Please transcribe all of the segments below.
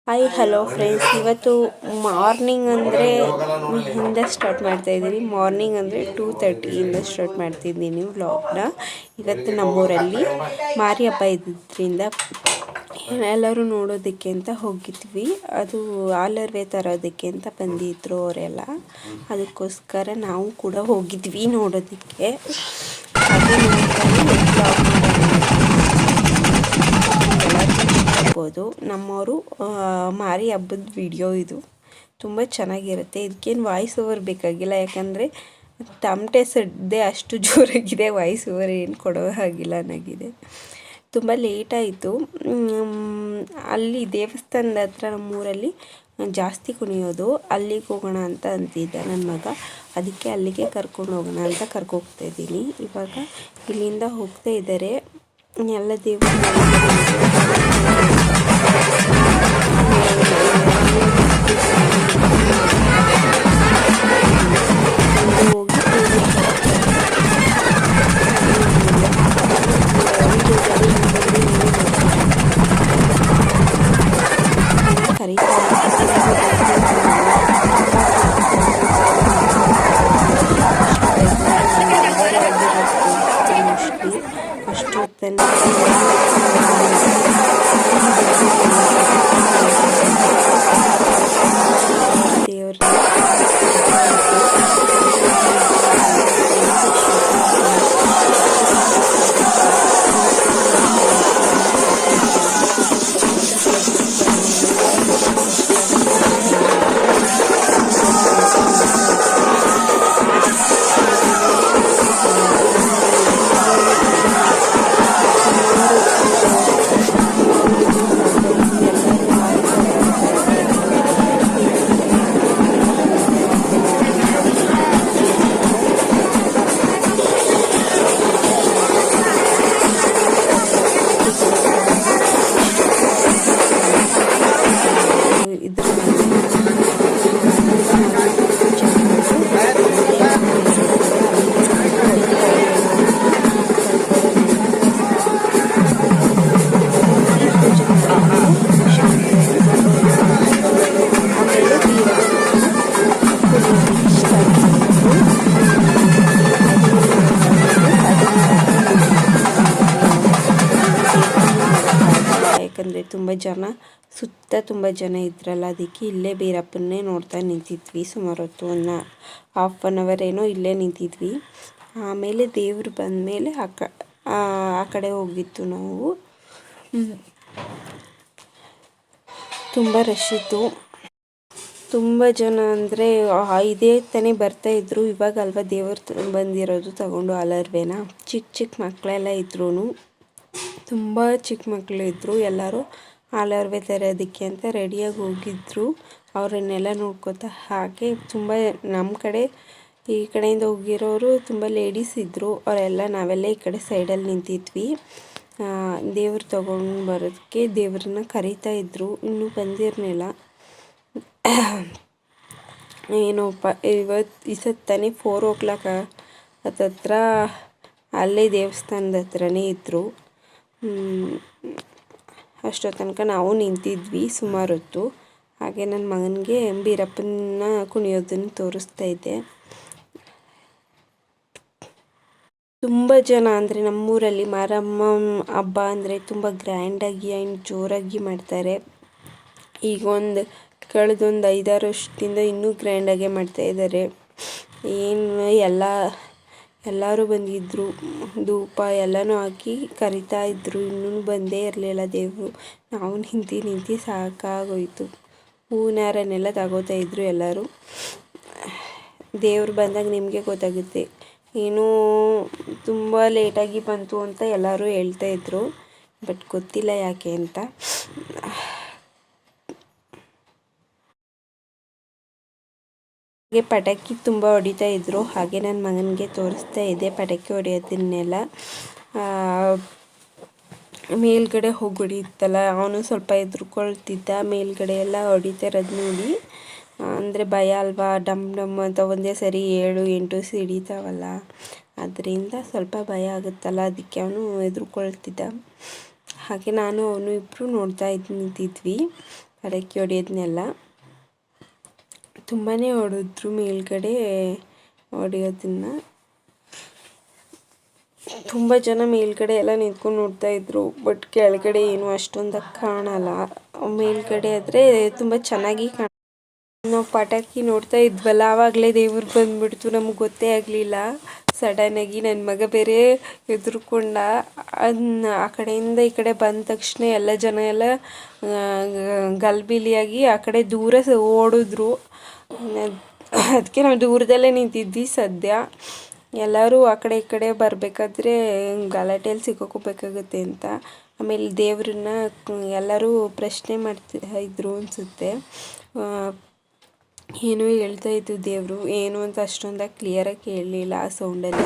Hi hello friends, ಇವತ್ತು morning ಅಂದರೆ ಹಿಂದೆ ಸ್ಟಾರ್ಟ್ ಮಾಡ್ತಾಯಿದ್ದೀನಿ. ಮಾರ್ನಿಂಗ್ ಅಂದರೆ 2:30 ಸ್ಟಾರ್ಟ್ ಮಾಡ್ತಿದ್ದೀನಿ ವ್ಲಾಗ್ನ. ಇವತ್ತು ನಮ್ಮೂರಲ್ಲಿ ಮಾರಿ ಹಬ್ಬ ಇದ್ದಿದ್ದರಿಂದ ಎಲ್ಲರೂ ನೋಡೋದಕ್ಕೆ ಅಂತ ಹೋಗಿದ್ವಿ. ಅದು ಆಲರ್ವೆ ತರೋದಕ್ಕೆ ಅಂತ ಬಂದಿದ್ರು ಅವರೆಲ್ಲ. ಅದಕ್ಕೋಸ್ಕರ ನಾವು ಕೂಡ ಹೋಗಿದ್ವಿ ನೋಡೋದಕ್ಕೆ. ಹಾಗೆ ನಮ್ಮವರು ಮಾರಿ ಹಬ್ಬದ ವಿಡಿಯೋ ಇದು. ತುಂಬ ಚೆನ್ನಾಗಿರುತ್ತೆ. ಇದಕ್ಕೇನು ವಾಯ್ಸ್ ಓವರ್ ಬೇಕಾಗಿಲ್ಲ, ಯಾಕಂದರೆ ತಮಟೆ ಸದ್ದೆ ಅಷ್ಟು ಜೋರಾಗಿದೆ. ವಾಯ್ಸ್ ಓವರ್ ಏನು ಕೊಡೋ ಹಾಗಿಲ್ಲ ನನಗಿದೆ. ತುಂಬ ಲೇಟಾಯಿತು. ಅಲ್ಲಿ ದೇವಸ್ಥಾನದ ಹತ್ರ ನಮ್ಮೂರಲ್ಲಿ ಜಾಸ್ತಿ ಕುಣಿಯೋದು. ಅಲ್ಲಿಗೆ ಹೋಗೋಣ ಅಂತ ಅಂತಿದ್ದ ನನ್ನ ಮಗ. ಅದಕ್ಕೆ ಅಲ್ಲಿಗೆ ಕರ್ಕೊಂಡು ಹೋಗೋಣ ಅಂತ ಕರ್ಕೋಗ್ತಾ ಇದ್ದೀನಿ. ಇವಾಗ ಇಲ್ಲಿಂದ ಹೋಗ್ತಾ ಇದ್ದಾರೆ ಎಲ್ಲ ದೇವರು. ಯಾಕಂದರೆ ತುಂಬ ಜನ ಇದ್ರಲ್ಲ, ಅದಕ್ಕೆ ಇಲ್ಲೇ ಬೀರಪ್ಪನ್ನೇ ನೋಡ್ತಾ ನಿಂತಿದ್ವಿ. ಸುಮಾರು ಹೊತ್ತು ಒಂದು ಹಾಫ್ ಆನ್ ಅವರ್ ಏನೋ ಇಲ್ಲೇ ನಿಂತಿದ್ವಿ. ಆಮೇಲೆ ದೇವರು ಬಂದಮೇಲೆ ಆ ಕಡೆ ಹೋಗಿತ್ತು ನಾವು. ತುಂಬ ರಶ್ ಇತ್ತು. ತುಂಬ ಜನ ಅಂದರೆ ಇದೇ ತಾನೇ ಬರ್ತಾಯಿದ್ರು. ಇವಾಗ ಅಲ್ವಾ ದೇವರು ಬಂದಿರೋದು ತಗೊಂಡು ಅಲರ್ವೇನ. ಚಿಕ್ಕ ಮಕ್ಕಳೆಲ್ಲ ಇದ್ರೂ, ತುಂಬ ಚಿಕ್ಕ ಮಕ್ಕಳು ಇದ್ದರು. ಎಲ್ಲರೂ ಅಲರ್ವೆ ತರೋದಕ್ಕೆ ಅಂತ ರೆಡಿಯಾಗಿ ಹೋಗಿದ್ರು. ಅವರನ್ನೆಲ್ಲ ನೋಡ್ಕೋತಾ ಹಾಗೆ ತುಂಬ ನಮ್ಮ ಕಡೆ ಈ ಕಡೆಯಿಂದ ಹೋಗಿರೋರು ತುಂಬ ಲೇಡೀಸ್ ಇದ್ದರು. ನಾವೆಲ್ಲ ಈ ಕಡೆ ಸೈಡಲ್ಲಿ ನಿಂತಿದ್ವಿ. ದೇವ್ರು ತೊಗೊಂಡು ಬರೋದಕ್ಕೆ ದೇವ್ರನ್ನ ಕರೀತಾ ಇದ್ದರು. ಇನ್ನೂ ಬಂದಿರಲಿಲ್ಲ. ಏನೋಪ್ಪ ಈ ಸತ್ತಾನೆ 4 o'clock ಹತ್ತತ್ರ ಅಲ್ಲೇ ದೇವಸ್ಥಾನದ ಹತ್ರನೇ ಇದ್ದರು. ಅಷ್ಟೋ ತನಕ ನಾವು ನಿಂತಿದ್ವಿ ಸುಮಾರು ಹೊತ್ತು. ಹಾಗೆ ನನ್ನ ಮಗನಿಗೆ ಬೀರಪ್ಪನ ಕುಣಿಯೋದನ್ನು ತೋರಿಸ್ತಾ ಇದ್ದೆ. ತುಂಬ ಜನ ಅಂದರೆ ನಮ್ಮೂರಲ್ಲಿ ಮಾರಮ್ಮ ಹಬ್ಬ ಅಂದರೆ ತುಂಬ ಗ್ರ್ಯಾಂಡಾಗಿ ಆ್ಯಂಡ್ ಜೋರಾಗಿ ಮಾಡ್ತಾರೆ. ಈಗ ಕಳೆದೊಂದು 5-6 ವರ್ಷದಿಂದ ಇನ್ನೂ ಗ್ರ್ಯಾಂಡಾಗೆ ಮಾಡ್ತಾಯಿದ್ದಾರೆ. ಎಲ್ಲರೂ ಬಂದಿದ್ದರು. ಧೂಪ ಎಲ್ಲನೂ ಹಾಕಿ ಕರಿತಾ ಇದ್ದರು. ಇನ್ನೂ ಬಂದೇ ಇರಲಿಲ್ಲ ದೇವರು. ನಾವು ನಿಂತು ಸಾಕಾಗೋಯಿತು. ಹೂವಿನಾರನ್ನೆಲ್ಲ ತಗೋತಾ ಇದ್ದರು ಎಲ್ಲರೂ. ದೇವ್ರು ಬಂದಾಗ ನಿಮಗೆ ಗೊತ್ತಾಗುತ್ತೆ. ಏನೋ ತುಂಬ ಲೇಟಾಗಿ ಬಂತು ಅಂತ ಎಲ್ಲರೂ ಹೇಳ್ತಾಯಿದ್ರು. ಬಟ್ ಗೊತ್ತಿಲ್ಲ ಯಾಕೆ ಅಂತ. ಹಾಗೆ ಪಟಾಕಿ ತುಂಬ ಹೊಡಿತಾ ಇದ್ದರು. ಹಾಗೆ ನನ್ನ ಮಗನಿಗೆ ತೋರಿಸ್ತಾ ಇದ್ದೆ ಪಟಾಕಿ ಹೊಡೆಯೋದನ್ನೆಲ್ಲ. ಮೇಲ್ಗಡೆ ಹೋಗಿ ಹೊಡಿಯುತ್ತಲ್ಲ, ಅವನು ಸ್ವಲ್ಪ ಹೆದರ್ಕೊಳ್ತಿದ್ದ. ಮೇಲ್ಗಡೆ ಎಲ್ಲ ಹೊಡಿತಾ ಇರೋದು ನೋಡಿ. ಅಂದರೆ ಭಯ ಅಲ್ವಾ, ಡಮ್ ಅಂತ ಒಂದೇ ಸರಿ 7-8 ಸಿಡಿತಾವಲ್ಲ, ಅದರಿಂದ ಸ್ವಲ್ಪ ಭಯ ಆಗುತ್ತಲ್ಲ, ಅದಕ್ಕೆ ಅವನು ಹೆದರ್ಕೊಳ್ತಿದ್ದ. ಹಾಗೆ ನಾನು ಅವನು ಇಬ್ಬರು ನೋಡ್ತಾ ನಿಂತಿದ್ವಿ ಪಟಾಕಿ ಹೊಡೆಯೋದನ್ನೆಲ್ಲ. ತುಂಬಾ ಹೊಡೆದ್ರು ಮೇಲ್ಗಡೆ ಹೊಡೆಯೋದನ್ನು. ತುಂಬ ಜನ ಮೇಲ್ಗಡೆ ಎಲ್ಲ ನಿಂತ್ಕೊಂಡು ನೋಡ್ತಾಯಿದ್ರು. ಬಟ್ ಕೆಳಗಡೆ ಏನು ಅಷ್ಟೊಂದಾಗಿ ಕಾಣಲ್ಲ. ಮೇಲ್ಗಡೆ ಆದರೆ ತುಂಬ ಚೆನ್ನಾಗಿ ನಾವು ಪಟಾಕಿ ನೋಡ್ತಾ ಇದ್ವಲ್ಲ, ಆವಾಗಲೇ ದೇವ್ರು ಬಂದುಬಿಡ್ತು. ನಮಗೆ ಗೊತ್ತೇ ಆಗಲಿಲ್ಲ. ಸಡನ್ನಾಗಿ ನನ್ನ ಮಗ ಬೇರೆ ಹೆದರ್ಕೊಂಡ. ಅದನ್ನ ಆ ಕಡೆಯಿಂದ ಈ ಕಡೆ ಬಂದ ತಕ್ಷಣ ಎಲ್ಲ ಜನ ಎಲ್ಲ ಗಲಿಬಿಲಿಯಾಗಿ ಆ ಕಡೆ ದೂರ ಓಡಿದ್ರು. ಅದಕ್ಕೆ ನಾವು ದೂರದಲ್ಲೇ ನಿಂತಿದ್ವಿ ಸದ್ಯ. ಎಲ್ಲರೂ ಆ ಕಡೆ ಈ ಕಡೆ ಬರಬೇಕಾದ್ರೆ ಗಲಾಟೆಯಲ್ಲಿ ಸಿಕ್ಕಾಕೋಬೇಕಾಗುತ್ತೆ ಅಂತ. ಆಮೇಲೆ ದೇವ್ರನ್ನ ಎಲ್ಲರೂ ಪ್ರಶ್ನೆ ಮಾಡ್ತಾಯಿದ್ರು ಅನಿಸುತ್ತೆ. ಏನೋ ಹೇಳ್ತಾಯಿತ್ತು ದೇವರು, ಏನು ಅಂತ ಅಷ್ಟೊಂದಾಗಿ ಕ್ಲಿಯರಾಗಿ ಕೇಳಲಿಲ್ಲ ಆ ಸೌಂಡಲ್ಲಿ.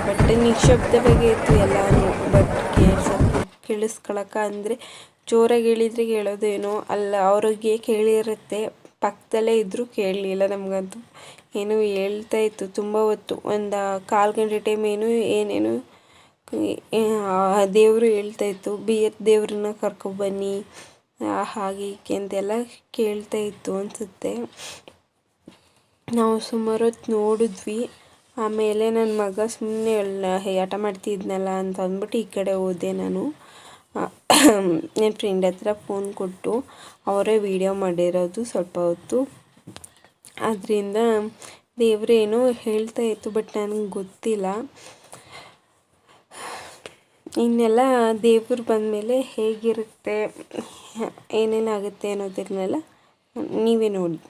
ಬಟ್ ನಿಶ್ಶಬ್ದವಾಗೇ ಇತ್ತು ಎಲ್ಲನೂ. ಬಟ್ ಕೇಳಿಸ್ಕೊಳಕ ಅಂದರೆ ಜೋರಾಗಿ ಹೇಳಿದರೆ ಕೇಳೋದೇನೋ ಅಲ್ಲ, ಅವ್ರಿಗೆ ಕೇಳಿರುತ್ತೆ. ಪಕ್ಕದಲ್ಲೇ ಇದ್ದರೂ ಕೇಳಲಿಲ್ಲ ನಮಗಂತೂ. ಏನೋ ಹೇಳ್ತಾಯಿತ್ತು ತುಂಬ ಹೊತ್ತು, ಒಂದು 1/4 ಗಂಟೆ ಟೈಮ್ ಏನೇನು ದೇವರು ಹೇಳ್ತಾಯಿತ್ತು. ದೇವ್ರನ್ನ ಕರ್ಕೊಬನ್ನಿ ಹಾಗೆ ಹೀಗೆ ಅಂತೆಲ್ಲ ಕೇಳ್ತಾಯಿತ್ತು ಅನಿಸುತ್ತೆ. ನಾವು ಸುಮಾರು ಹೊತ್ತು ನೋಡಿದ್ವಿ. ಆಮೇಲೆ ನನ್ನ ಮಗ ಸುಮ್ಮನೆ ಹಠ ಮಾಡ್ತಿದ್ನಲ್ಲ ಅಂತ ಅಂದ್ಬಿಟ್ಟು ಈ ಕಡೆ ಹೋದೆ ನಾನು. ನನ್ನ ಫ್ರೆಂಡ್ ಹತ್ರ ಫೋನ್ ಕೊಟ್ಟು ಅವರೇ ವೀಡಿಯೋ ಮಾಡಿರೋದು ಸ್ವಲ್ಪ ಹೊತ್ತು. ಅದರಿಂದ ದೇವರೇನೋ ಹೇಳ್ತಾಯಿತ್ತು, ಬಟ್ ನನಗೆ ಗೊತ್ತಿಲ್ಲ. ಇನ್ನೆಲ್ಲ ದೇವ್ರು ಬಂದಮೇಲೆ ಹೇಗಿರುತ್ತೆ, ಏನೇನಾಗುತ್ತೆ ಅನ್ನೋದನ್ನೆಲ್ಲ ನೀವೇ ನೋಡಿ.